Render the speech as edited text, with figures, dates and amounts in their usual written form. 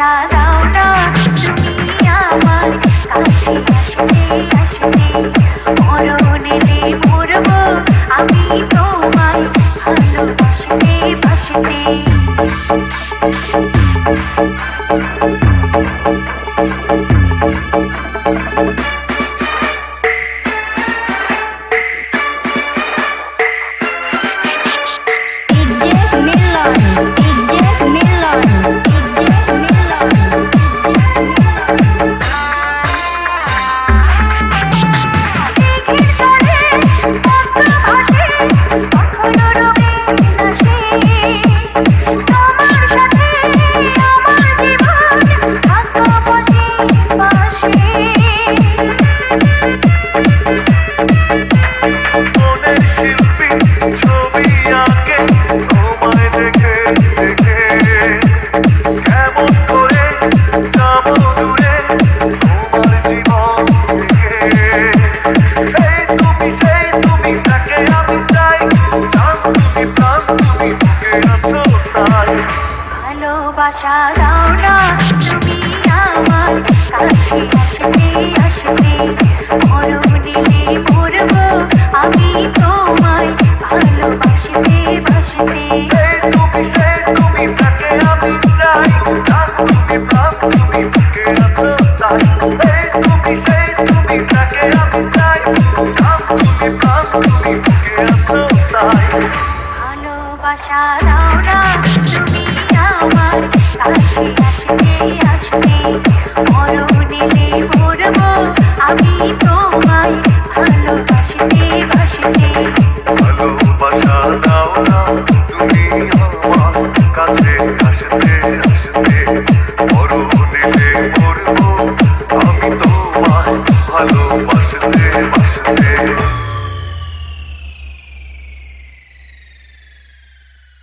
ভালোবাসা দাও না তুমি আমার কাছে আসতে মরণেতে মরবো আমি তোমায় ভালোবাসতে বাসতে। ভালোবাসা দাও না তুমি আমার কাছে আসতে মরণেতে মরবো আমি তোমায় ভালোবাসতে বাসতে। তুমি তাকে আমি চাই তুমি প্রাণ তুমি বুকে আছো তাই তুমি তাকে আমি চাই তুমি প্রাণ তুমি বুকে আছো তাই। ভালোবাসা দাও না তুমি আমার কাছে আসতে মরণেতে মরবো আমি তোমায় ভালোবাসতে বাসতে। ভালোবাসা দাও না তুমি আমার কাছে আসতে মরণেতে মরবো আমি তো